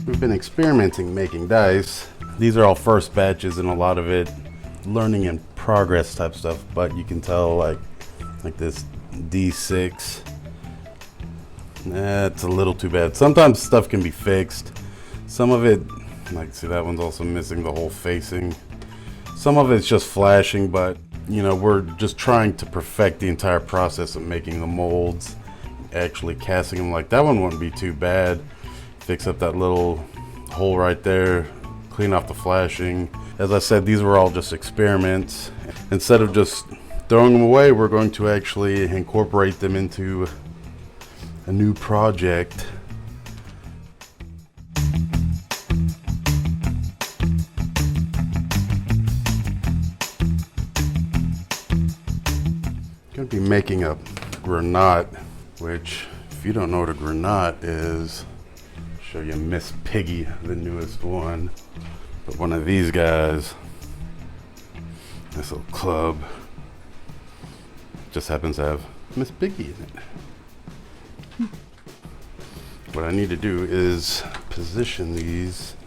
We've been experimenting making dice. These are all first batches and a lot of it learning in progress type stuff, but you can tell like this D6, that's a little too bad. Sometimes stuff can be fixed. Some of it, like see that one's also missing the whole facing. Some of it's just flashing, but you know, we're just trying to perfect the entire process of making the molds, actually casting them. Like that one wouldn't be too bad. Fix up that little hole right there, clean off the flashing. As I said, these were all just experiments. Instead of just throwing them away, we're going to actually incorporate them into a new project. Going to be making a granate, which if you don't know what a granate is, show you Miss Piggy, the newest one. But one of these guys, this little club, just happens to have Miss Piggy in it. What I need to do is position these.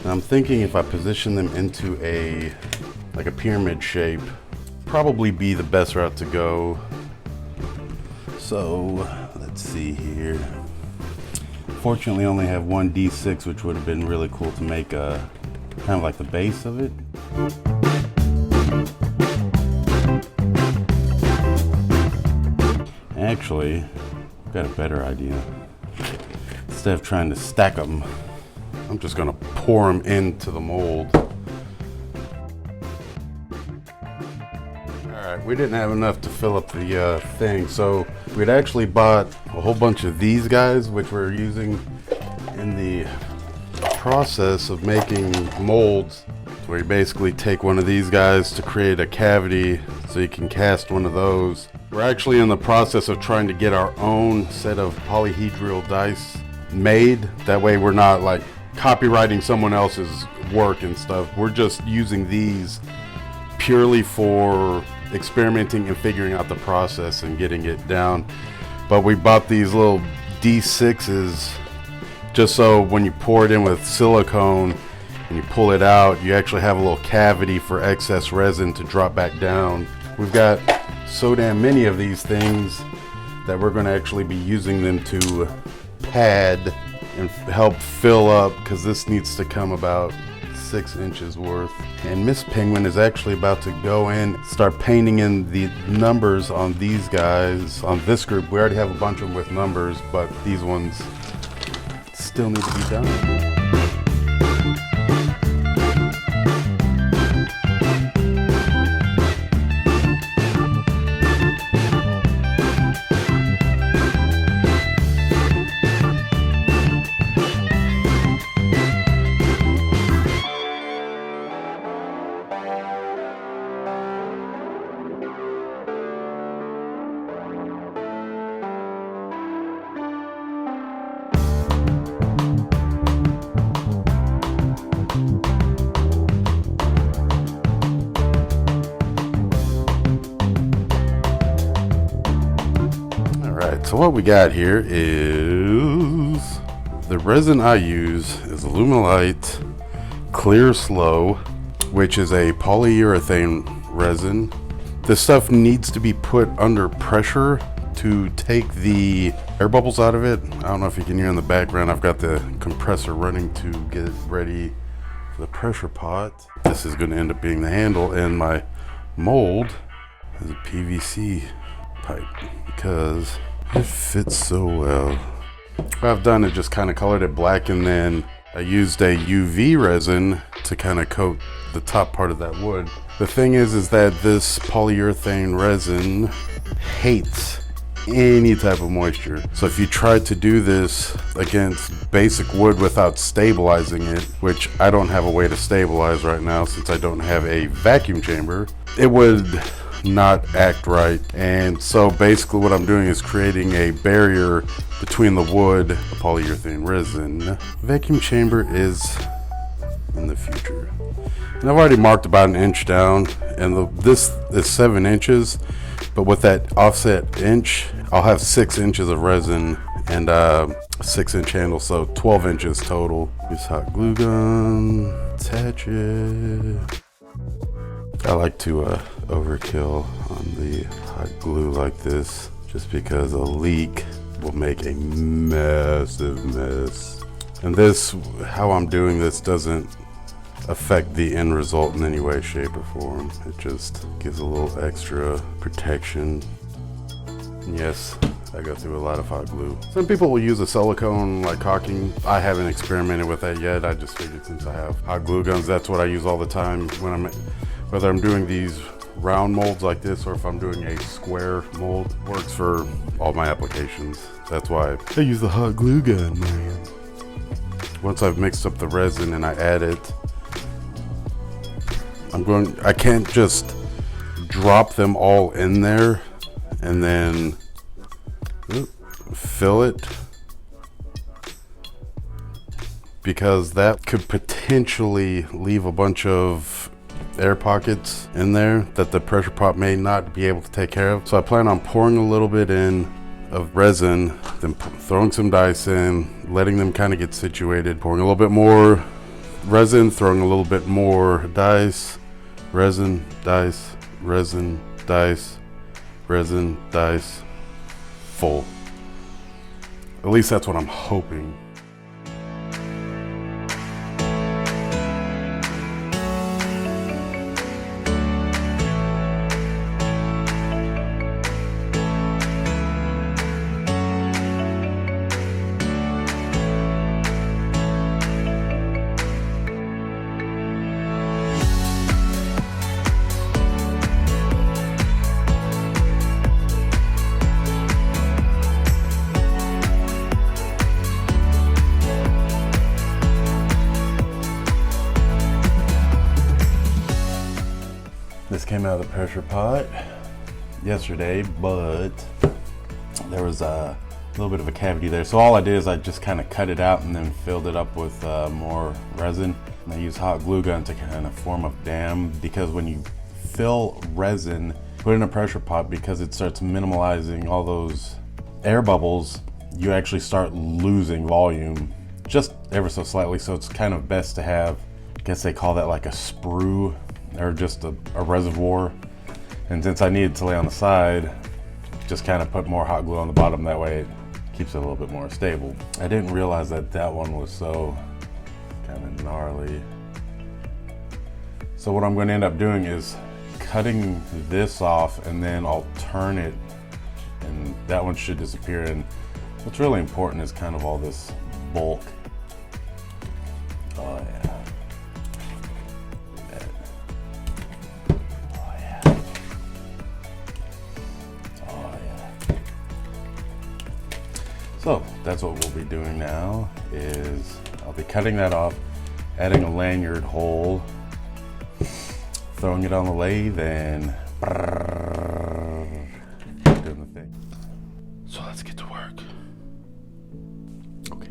And I'm thinking if I position them into like a pyramid shape, probably be the best route to go. So let's see here. Fortunately, I only have one D6, which would have been really cool to make kind of like the base of it. Actually, I've got a better idea. Instead of trying to stack them, I'm just gonna pour them into the mold. Alright, we didn't have enough to fill up the thing, so we'd actually bought a whole bunch of these guys, which we're using in the process of making molds, where you basically take one of these guys to create a cavity so you can cast one of those. We're actually in the process of trying to get our own set of polyhedral dice made. That way we're not like copywriting someone else's work and stuff. We're just using these purely for experimenting and figuring out the process and getting it down. But we bought these little D6s just so when you pour it in with silicone and you pull it out, you actually have a little cavity for excess resin to drop back down. We've got so damn many of these things that we're going to actually be using them to pad and help fill up, because this needs to come about 6 inches worth. And Miss Penguin is actually about to go in, start painting in the numbers on these guys. On this group, we already have a bunch of them with numbers, but these ones still need to be done. So what we got here is, the resin I use is Luminolite Clear Slow, which is a polyurethane resin. This stuff needs to be put under pressure to take the air bubbles out of it. I don't know if you can hear in the background, I've got the compressor running to get it ready for the pressure pot. This is going to end up being the handle, and my mold as a PVC pipe because it fits so well. What I've done is just kind of colored it black, and then I used a UV resin to kind of coat the top part of that wood. The thing is that this polyurethane resin hates any type of moisture. So if you try to do this against basic wood without stabilizing it, which I don't have a way to stabilize right now since I don't have a vacuum chamber, it would not act right. And so basically what I'm doing is creating a barrier between the wood, the polyurethane resin. Vacuum chamber is in the future. And I've already marked about an inch down, and this is 7 inches, but with that offset inch, I'll have 6 inches of resin and a 6-inch handle, so 12 inches total. Use hot glue gun, attach it. I like to overkill on the hot glue like this, just because a leak will make a massive mess. And this, how I'm doing this, doesn't affect the end result in any way, shape, or form. It just gives a little extra protection. And yes, I go through a lot of hot glue. Some people will use a silicone like caulking. I haven't experimented with that yet. I just figured since I have hot glue guns, that's what I use all the time when whether I'm doing these round molds like this or if I'm doing a square mold. Works for all my applications. That's why I use the hot glue gun, man. Once I've mixed up the resin and I add it, I can't just drop them all in there and then fill it, because that could potentially leave a bunch of air pockets in there that the pressure pot may not be able to take care of. So I plan on pouring a little bit in of resin, then throwing some dice in, letting them kind of get situated, pouring a little bit more resin, throwing a little bit more dice, resin, dice, resin, dice, resin, dice, full. At least that's what I'm hoping. This came out of the pressure pot yesterday, but there was a little bit of a cavity there. So all I did is I just kind of cut it out and then filled it up with more resin. And I use hot glue gun to kind of form a dam, because when you fill resin, put it in a pressure pot, because it starts minimalizing all those air bubbles, you actually start losing volume just ever so slightly. So it's kind of best to have, I guess they call that like a sprue, or just a reservoir. And since I needed to lay on the side, just kind of put more hot glue on the bottom, that way it keeps it a little bit more stable. I didn't realize that that one was so kind of gnarly. So what I'm going to end up doing is cutting this off, and then I'll turn it, and that one should disappear. And what's really important is kind of all this bulk. Oh yeah. So that's what we'll be doing now, is I'll be cutting that off, adding a lanyard hole, throwing it on the lathe, and doing the thing. So let's get to work. Okay.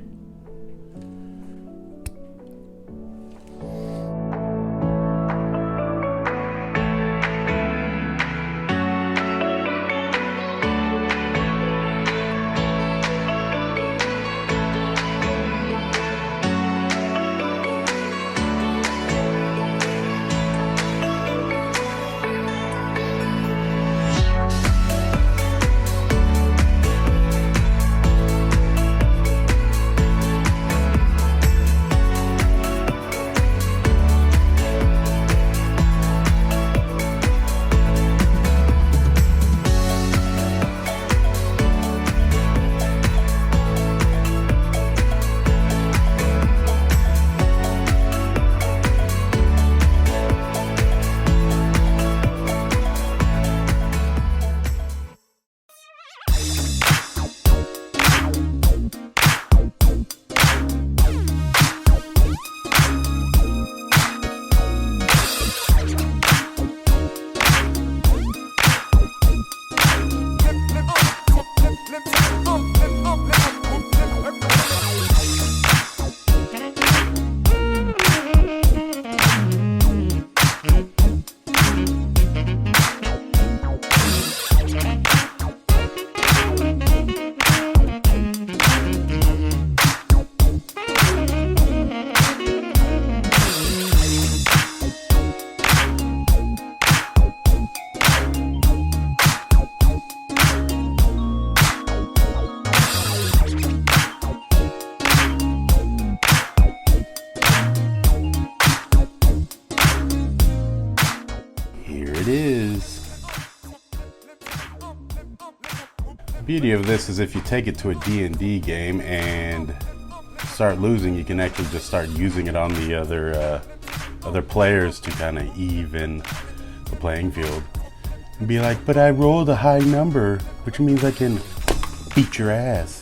beauty of this is if you take it to a D&D game and start losing, you can actually just start using it on the other players to kind of even the playing field. And be like, but I rolled a high number, which means I can beat your ass.